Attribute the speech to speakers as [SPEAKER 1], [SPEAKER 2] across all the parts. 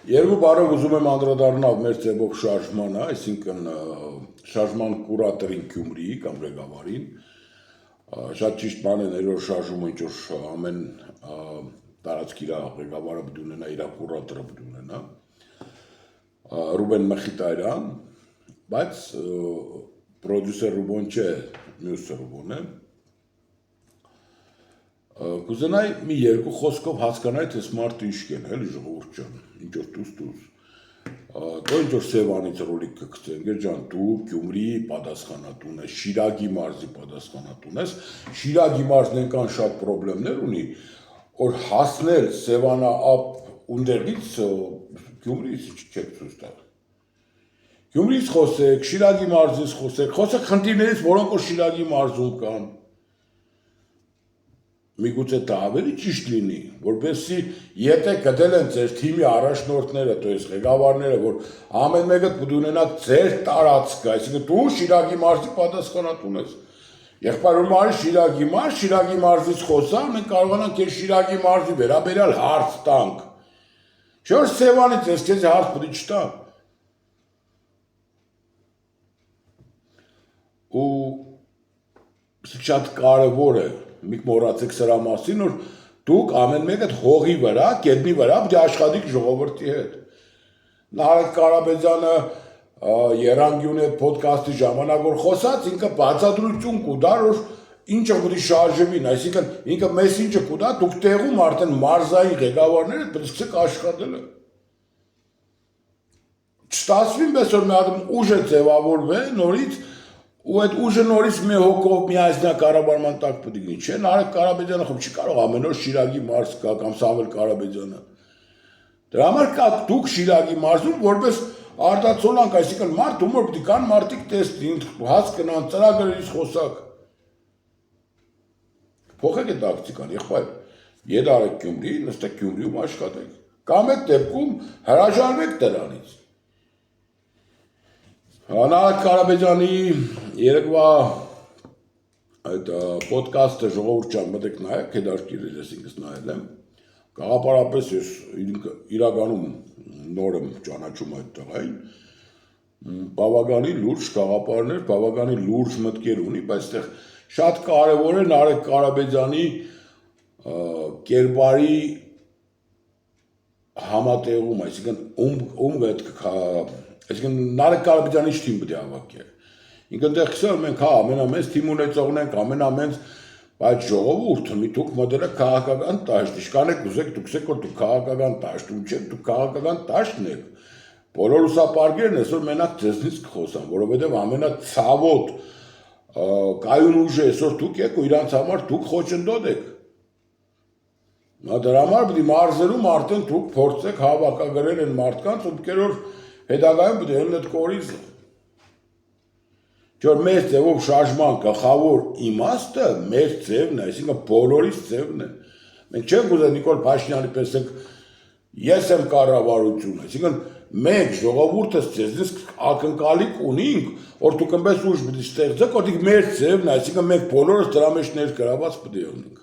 [SPEAKER 1] Երկու բառով ուզում եմ անդրադառնալ մեր ձևով շարժմանը, այսինքն շարժման կուրատորին Գյումրիի կամ ղեկավարին, շատ ճիշտ բան է ներոր շարժումը ինչ որ ամեն տարածքի իր ղեկավարը պետք ունենա, իր կուրատորը պետք ունենա, Ռուբեն Մխիտարյան, բայց պրոդյուսեր Ռուբոն չէ, մյուսը Ռուբոն է։ Կուզենայի մի երկու խոսքով հասկանայի, թե սմարտ ինչ կեն, էլի ժողովուրդ ջան, ինչ որ դուս։ Դու ինչ որ Սևանից ռոլիկ կգցեն, գեր ջան, դու Գյումրիի պատասխանատուն ես, Շիրակի մարզի պատասխանատուն ես, Շիրակի մարզն այնքան շատ խնդիրներ ունի, որ հասնել Սևանա ապ ունդերից Գյումրիից չեք ցույց տալ։ Գյումրիից խոսեք, Շիրակի մարզից խոսեք խնդիրներից, որոնք որ Շիրակի մարզում կան։ Միգուցե դա ավելի ճիշտ լինի, որպեսզի եթե գտել են ձեր թիմի առաջնորդները, то есть ղեկավարները, որ ամեն մեկը պետք ունենաք ձեր տարածքը, այսինքն դու Շիրակի մարզի պատասխանատուն ես։ Եղբայրը մարի Շիրակի մարզից խոսա, մենք կարողանանք քեզ Շիրակի մարզի վերաբերյալ հարց տանք։ Չէ՞ որ Սևանից ես քեզ հարց պետք չտա։ Ու շատ կարևոր է մի մոռացեք սրա մասին, որ դուք ամեն մեկը հողի վրա, կերմի վրա պետք է աշխատեք ժողովրդի հետ։ Նարեկ Կարապետյանը Երանգյունի հետ ոդկասթի ժամանակ որ խոսած, ինքը բացատրություն կուտար, որ ինչը պետք է շարժվին, այսինքն ինքը մեսիջը կուտա, դուք տեղում արդեն մարզային ղեկավարները պետք է սկսեք աշխատելը։ Չստացվին պես որ մի հատ ուժ է ձևավորվել նորից ու այդ ուժը նորից մի հոգով միայնակ կառավարման տակ պետք է լինի, չէ՞, Նարեկ Կարապետյանը խոմ չի կարող ամեն օր Շիրակի մարզ կա կամ Սամվել Կարապետյանը։ Դրա համար կա դուք Շիրակի մարզում որպես արտացոլանք, այսինքն մարդ ում որ պետք է կան մարդիկ տեսնին, հաց կնան, ծրագրերից խոսակ։ Փոխեք այդ տակտիկան, եղբայր։ Եդ արեք Գյումրի, նստեք Գյումրիում աշխատեք։ Կամ այդ դեպքում հրաժարվեք դրանից։ Նարեկ Կարապետյանի երեկվա այդ ոդկասթը ժողովուրդ ջան մտեք նայեք, հետաքրքիր ես ինքս նայել եմ։ Գաղափարապես ես իրականում նոր եմ ճանաչում այդ տղային։ Բավականին լուրջ գաղափարներ, բավականին լուրջ մտքեր ունի, բայց այդտեղ շատ կարևոր է Նարեկ Կարապետյանի կերպարի համատեղում, այսինքն Նարեկ Կարապետյանի թիմ պետք է հավաքել։ Ինքն դեռ քսել մենք ամենամեծ թիմ ունեցողն ենք, ամենամեծ, բայց ժողովուրդը մի դուք մոդելը քաղաքական դաշտ, իշքան եք ուզեք դուք որ դուք քաղաքական դաշտում չեք, դուք քաղաքական դաշտն եք։ Բոլոր ուսապարգերն այսօր մենակ ձեզնից կխոսան, որովհետև ամենացավոտ կայուն ուժը այսօր դուք եք ու իրանց համար դուք խոչընդոտ եք։ Դրա համար պետք է մարզերում արդեն դուք փորձեք հավաքագրել են մարդկանց, ովքեր որ հետագայում պետք է հենց այդ կորիզը։ Չէ՞ որ մեր ձևով շարժման գլխավոր իմաստը մեր ձևն է, այսինքն բոլորիս ձևն է։ Մենք չենք ուզում Նիկոլ Փաշինյանի պես ես եմ կառավարություն, այսինքն մենք ժողովուրդը ձեզնից ակնկալիք ունենք, որ դուք այնպես ուժ պետք է ստեղծեք, որ մեր ձևն է, այսինքն մենք բոլորս դրա մեջ ներգրաված պետք է ունենք։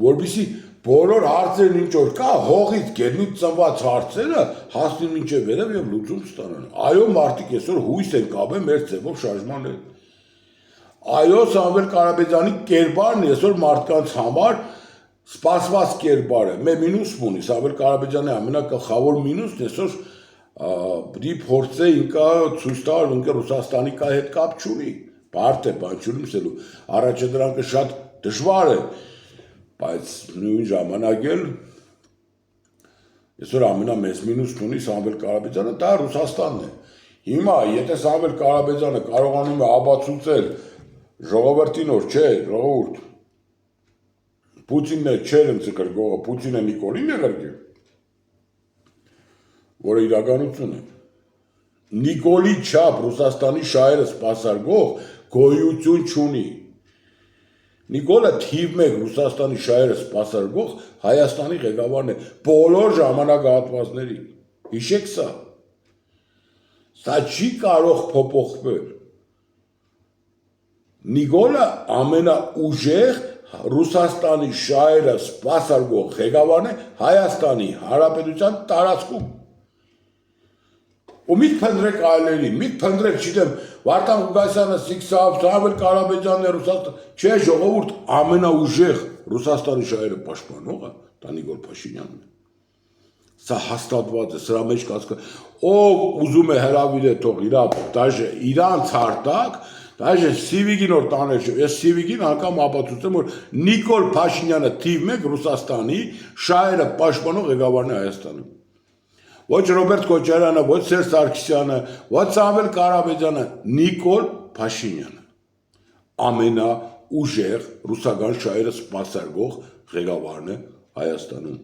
[SPEAKER 1] Որպեսզի բոլոր հարցերն ինչ որ կա, հողից գերնից ծնված հարցերը հասնին մինչև վերև եւ լուծում ստանան։ Այո, մարդիկ այսօր հույս են կապել մեր ձևով շարժման հետ։ Այո, Սամվել Կարապետյանի կերպարն այսօր մարդկանց համար սպասված կերպար է։ Մեր մինուս ունի, Սամվել Կարապետյանի ամենակղխավոր մինուսն այսօր պետք է փորձե ինքա ցույց տալ, ինքը Ռուսաստանի հետ կապ չունի։ Բարդ է, բան չունի ասելու։ Առաջադրանքը շատ դժվար է։ Բայց նույն ժամանակ էլ այսօր ամենամեծ մինուսն ունի Սամվել Կարապետյանը, դա Ռուսաստանն է։ Հիմա, եթե Սամվել Կարապետյանը կարողանում է ապացուցել ժողովրդին, որ չէ, ժողովուրդ, Պուտինն է չէր ընձգրգողը, Պուտինը Նիկոլին է գրգել, որը իրականություն է։ Նիկոլի չափ Ռուսաստանի շահերը սպասարկող գոյություն չունի։ Նիկոլը թիվ 1 Ռուսաստանի շահերը սպասարկող Հայաստանի ղեկավարն է բոլոր ժամանակահատվածների։ Հիշեք սա։ Սա չի կարող փոփոխվել։ Նիկոլը ամենաուժեղ Ռուսաստանի շահերը սպասարկող ղեկավարն է Հայաստանի Հանրապետության տարածքում։ Ու միտ փնտրեք այլերի, միտ փնտրեք, չգիտեմ, Վարդան Ղուկասյանը, Սամվել Կարապետյանն է Ռուսաստան, չէ, ժողովուրդ ամենաուժեղ Ռուսաստանի շահերը պաշտպանողը դա Նիկոլ Փաշինյանն է։ Սա հաստատված է, սրա մեջ կա, ով ուզում է հրավիրել թող իրա, դաժե իրանց արտակ, դաժե Սիվիգին որ տանել չէ, ես Սիվիգին անգամ ապացուցեմ, որ Նիկոլ Փաշինյանը թիվ 1 Ռուսաստանի շահերը պաշտպանող ղեկավարն է Հայաստանում։ Ոչ Ռոբերտ Քոչարյանը, ոչ Սերժ Սարգսյանը, ոչ Սամվել Կարապետյանը, Նիկոլ Փաշինյանը։ Ամենաուժեղ ռուսական շահերը սպասարկող ղեկավարն է Հայաստանում։